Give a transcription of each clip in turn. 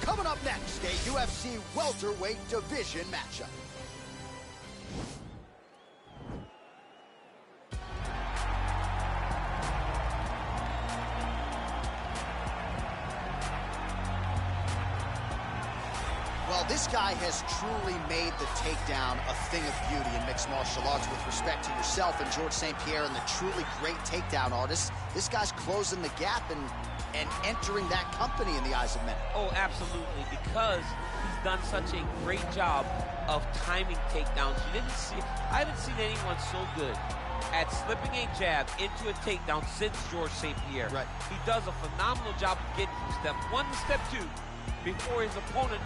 Coming up next, a UFC welterweight division matchup. Well, this guy has truly made the takedown a thing of beauty in mixed martial arts. With respect to yourself and George St. Pierre and the truly great takedown artists, this guy's closing the gap and entering that company in the eyes of many. Oh, absolutely, because he's done such a great job of timing takedowns. I haven't seen anyone so good at slipping a jab into a takedown since George St. Pierre. Right. He does a phenomenal job of getting from step 1 to step 2 before his opponent.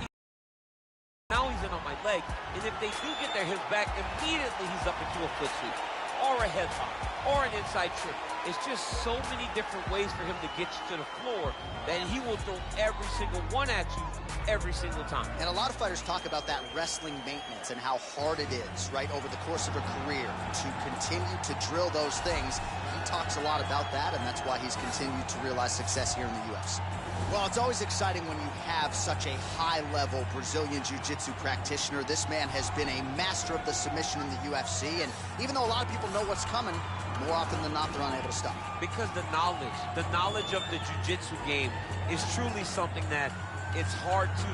Now he's in on my leg, and if they do get their hips back, immediately he's up into a foot sweep, or a head pop, or an inside trip. It's just so many different ways for him to get you to the floor that he will throw every single one at you every single time. And a lot of fighters talk about that wrestling maintenance and how hard it is, right, over the course of a career to continue to drill those things. He talks a lot about that, and that's why he's continued to realize success here in the UFC. Well, it's always exciting when you have such a high-level Brazilian Jiu-Jitsu practitioner. This man has been a master of the submission in the UFC, and even though a lot of people know what's coming, more often than not, they're unable to stop. Because the knowledge of the Jiu-Jitsu game is truly something that it's hard to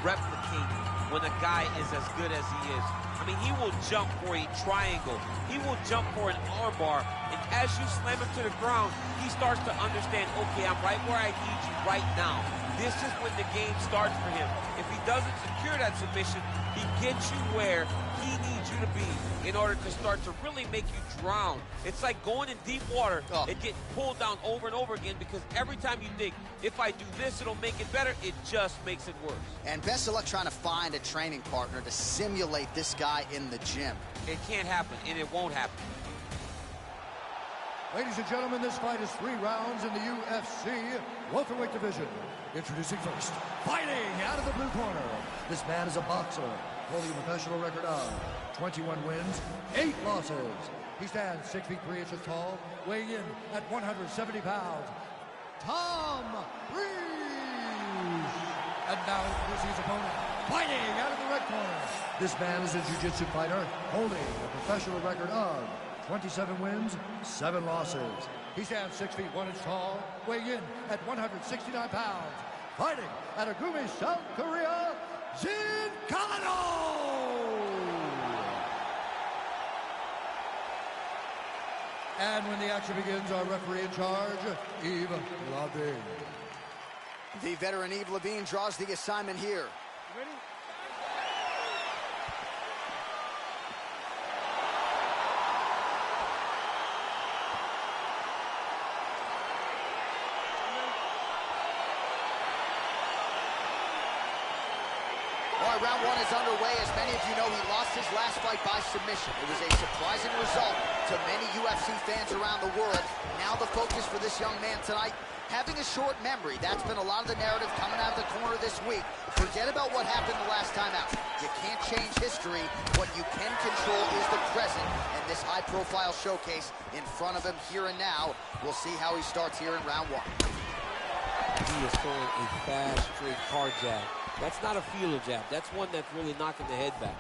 replicate when a guy is as good as he is. I mean, he will jump for a triangle. He will jump for an armbar. And as you slam him to the ground, he starts to understand, okay, I'm right where I need you right now. This is when the game starts for him. If he doesn't secure that submission, he gets you where he needs you to be in order to start to really make you drown. It's like going in deep water and getting pulled down over and over again, because every time you think, if I do this, it'll make it better, it just makes it worse. And best of luck trying to find a training partner to simulate this guy in the gym. It can't happen, and it won't happen. Ladies and gentlemen, this fight is 3 rounds in the UFC welterweight division. Introducing first, fighting out of the blue corner. This man is a boxer, holding a professional record of 21 wins, 8 losses. He stands 6 feet 3 inches tall, weighing in at 170 pounds. Tom Breese. And now introducing his opponent, fighting out of the red corner. This man is a jiu-jitsu fighter, holding a professional record of 27 wins, 7 losses. He stands 6 feet 1 inch tall, weighing in at 169 pounds. Fighting out of Gumi, South Korea, Zingano! And when the action begins, our referee in charge, Yves Lavigne. The veteran Yves Lavigne draws the assignment here. Ready? All right, round 1 is underway. As many of you know, he lost his last fight by submission. It was a surprising result to many UFC fans around the world. Now the focus for this young man tonight, having a short memory. That's been a lot of the narrative coming out of the corner this week. Forget about what happened the last time out. You can't change history. What you can control is the present. And this high-profile showcase in front of him here and now. We'll see how he starts here in round 1. He is throwing a fast, straight, hard jab. That's not a feeler jab. That's one that's really knocking the head back.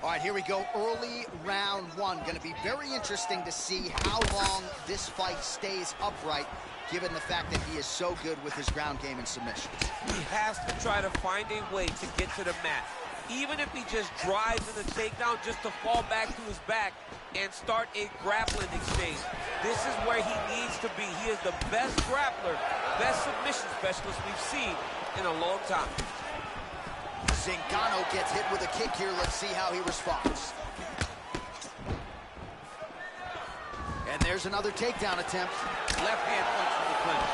All right, here we go. Early round 1. Going to be very interesting to see how long this fight stays upright, given the fact that he is so good with his ground game and submissions. He has to try to find a way to get to the mat. Even if he just drives in the takedown, just to fall back to his back and start a grappling exchange. This is where he needs to be. He is the best grappler, best submission specialist we've seen in a long time. Zingano gets hit with a kick here. Let's see how he responds. And there's another takedown attempt. Left hand punch from the clinch.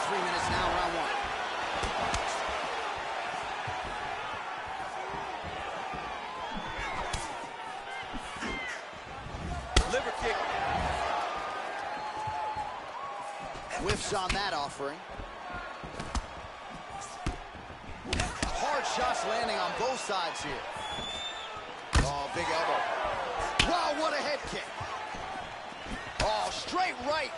3 minutes now, round 1. Liver kick. Whiffs on that offering. Hard shots landing on both sides here. Oh, big elbow. Wow, what a head kick. Oh, straight right.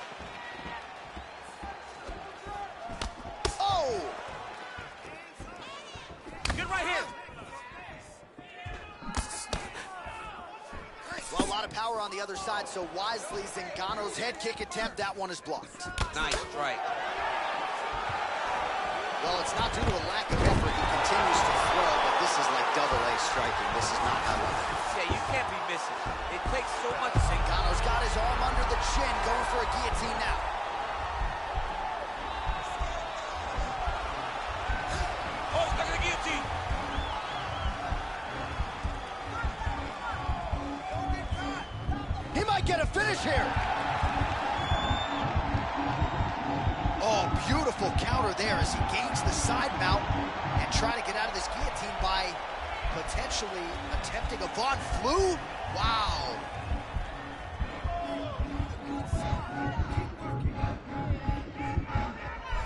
on the other side so wisely. Zingano's head kick attempt, that one is blocked. Nice strike. Well, it's not due to a lack of effort. He continues to throw, but this is like double-A striking. This is not how it is. Yeah, you can't be missing. It takes so much. Zingano's got his arm under the chin, going for a guillotine now. Oh, he's stuck in the guillotine. He might get a finish here. Oh, beautiful counter there as he gains the side mount and try to get out of this guillotine by potentially attempting a Von Flue. Wow.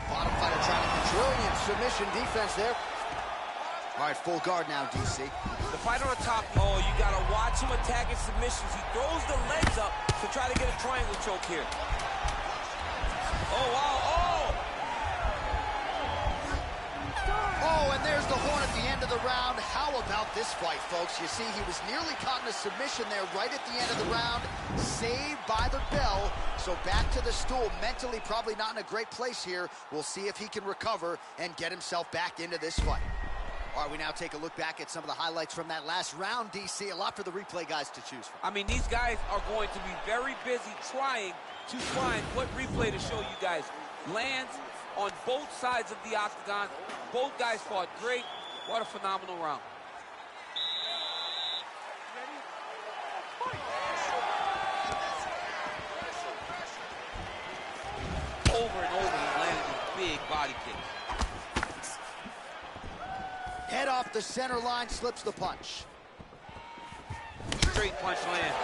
Bottom fighter trying to control brilliant submission defense there. All right, full guard now, DC. The fighter on top, oh, you got to watch him attacking submissions. He throws the legs up to try to get a triangle choke here. Oh, wow, oh! Oh, and there's the horn at the end of the round. How about this fight, folks? You see, he was nearly caught in a submission there right at the end of the round. Saved by the bell. So back to the stool. Mentally probably not in a great place here. We'll see if he can recover and get himself back into this fight. All right, we now take a look back at some of the highlights from that last round, DC. A lot for the replay guys to choose from. I mean, these guys are going to be very busy trying to find what replay to show you guys. Lands on both sides of the octagon. Both guys fought great. What a phenomenal round. Over and over, he landed these big body kicks. Head off the center line, slips the punch. Straight punch lands.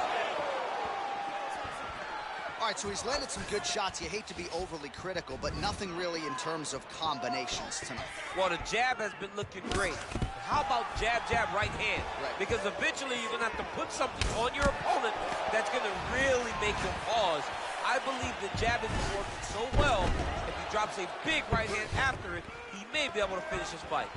All right, so he's landed some good shots. You hate to be overly critical, but nothing really in terms of combinations tonight. Well, the jab has been looking great. How about jab, jab, right hand? Right. Because eventually you're going to have to put something on your opponent that's going to really make him pause. I believe the jab is working so well, if he drops a big right hand after it, he may be able to finish his fight.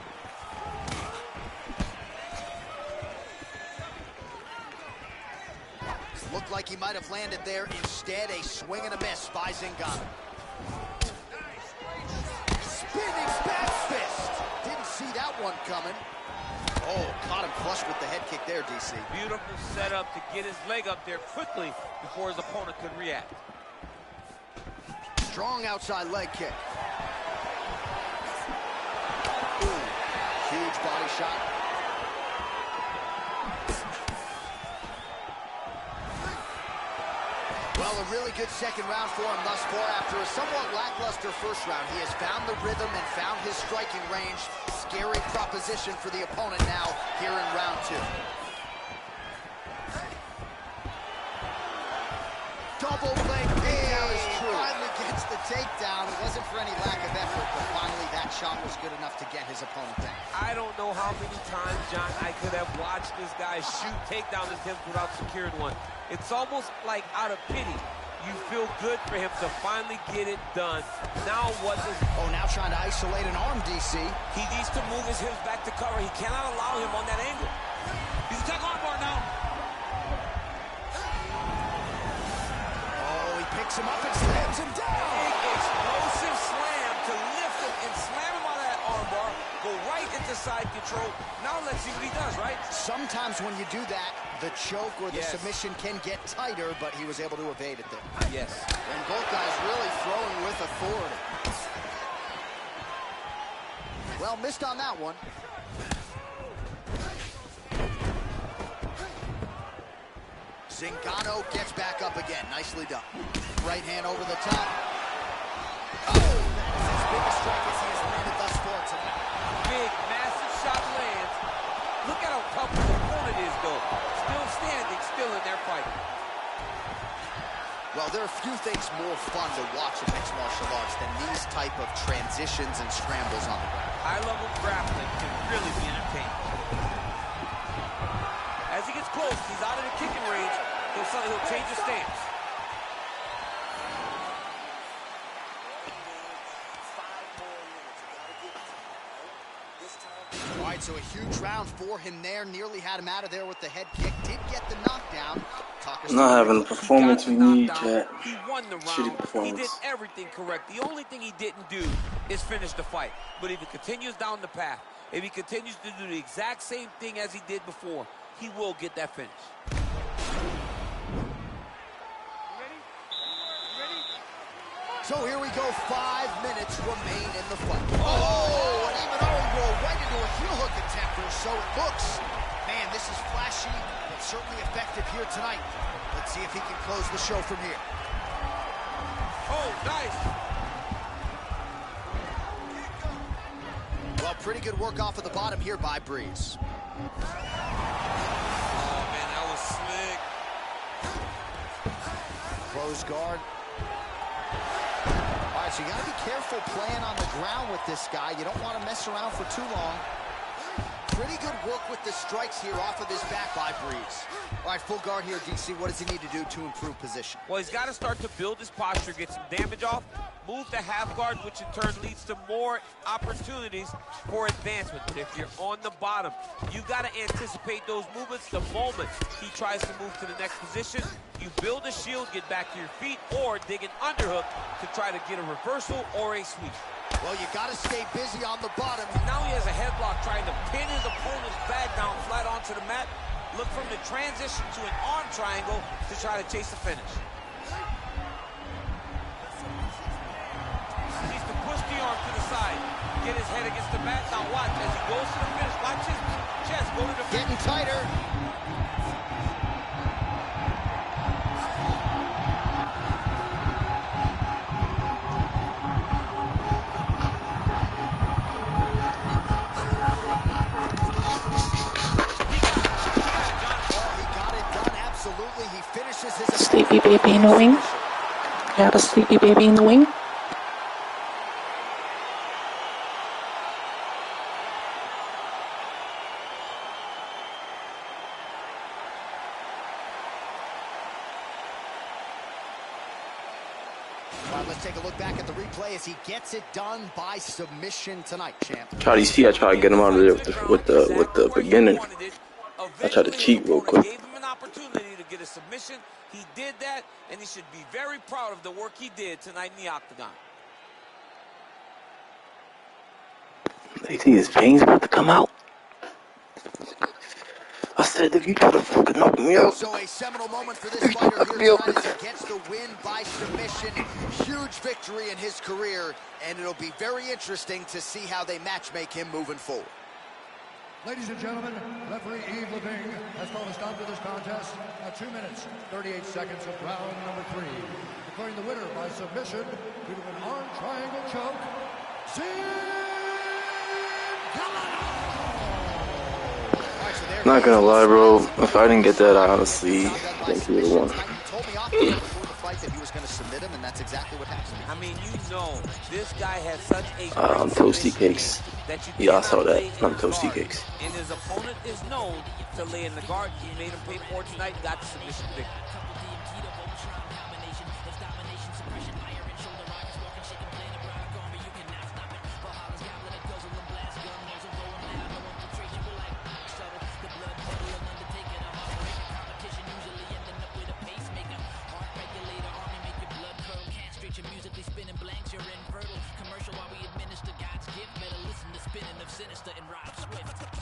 Looked like he might have landed there. Instead, a swing and a miss by Zingano. Spinning back fist. Didn't see that one coming. Oh, caught him flush with the head kick there, DC. Beautiful setup to get his leg up there quickly before his opponent could react. Strong outside leg kick. Ooh, huge body shot. Well, a really good second round for him thus far. After a somewhat lackluster first round, he has found the rhythm and found his striking range. Scary proposition for the opponent now here in round two. Double leg takedown is true. Finally gets the takedown. It wasn't for any lack of effort, but finally that shot was good enough to get his opponent down. I don't know how many times, John, I could have watched this guy shoot takedown attempts without securing one. It's almost like out of pity. You feel good for him to finally get it done. Now what does... Oh, now trying to isolate an arm, DC. He needs to move his hips back to cover. He cannot allow him on that angle. He's a tech arm bar now. Oh, he picks him up and slams him down. Big explosive slam to lift him and slam him out of that arm bar. Go right into side control. Now let's see what he does, right? Sometimes when you do that, the choke or the submission can get tighter, but he was able to evade it there. Yes. And both guys really throwing with authority. Well, missed on that one. Zingano gets back up again. Nicely done. Right hand over the top. Oh, that is his biggest strike as he has landed thus far tonight. Big, massive shot lands. Look at how tough his opponent is, though. Still standing, still in their fight. Well, there are few things more fun to watch in mixed martial arts than these type of transitions and scrambles on the ground. High-level grappling can really be entertaining. As he gets close, he's out of the kicking range. He'll change his stance. All right, so a huge round for him there. Nearly had him out of there with the head kick. Did get the knockdown. Not having the performance we need, chat. He won the Shitty round. performance. He did everything correct. The only thing he didn't do is finish the fight. But if he continues down the path, if he continues to do the exact same thing as he did before, he will get that finish. So here we go, 5 minutes remain in the fight. Oh, an Imanari roll right into a heel hook attempt, or so it looks. Man, this is flashy, but certainly effective here tonight. Let's see if he can close the show from here. Oh, nice. Well, pretty good work off of the bottom here by Breese. Oh, man, that was slick. Close guard. All right, so you got to be careful playing on the ground with this guy. You don't want to mess around for too long. Pretty good work with the strikes here off of his back by Breese. All right, full guard here, DC. What does he need to do to improve position? Well, he's got to start to build his posture, get some damage off, move to half guard, which in turn leads to more opportunities for advancement. But if you're on the bottom, you got to anticipate those movements the moment he tries to move to the next position. You build a shield, get back to your feet, or dig an underhook to try to get a reversal or a sweep. Well, you got to stay busy on the bottom. Now he has a headlock trying to pin his opponent's back down flat onto the mat. Look from the transition to an arm triangle to try to chase the finish. He needs to push the arm to the side, get his head against the mat. Now watch as he goes to the finish. Watch his chest go to the finish. Getting tighter. Sleepy baby in the wing. Got a sleepy baby in the wing. All right, let's take a look back at the replay as he gets it done by submission tonight, champ. Try to see, I try to get him out of there with the beginning. I tried to cheat real quick. Gave him an opportunity to get a submission. He did that, and he should be very proud of the work he did tonight in the octagon. They see his veins about to come out. I said, if you try to fucking knock me out. So a seminal moment for this fighter here tonight as he gets the win by submission. Huge victory in his career, and it'll be very interesting to see how they match-make him moving forward. Ladies and gentlemen, referee Yves Leving has called a stop to this contest at 2 minutes, 38 seconds of round number 3. Declaring the winner by submission due to an arm triangle choke, Zingano! Not gonna lie, bro. If I didn't get that, I honestly think he would have won. That he was going to submit him, and that's exactly what happened. I mean, you know, this guy has such a Toasty Cakes. Yeah, I saw that. I'm Toasty Cakes. And his opponent is known to lay in the guard. He made him pay for it tonight, got the submission victory. Commercial while we administer God's gift. Better listen to spinning of sinister and Rob Swift.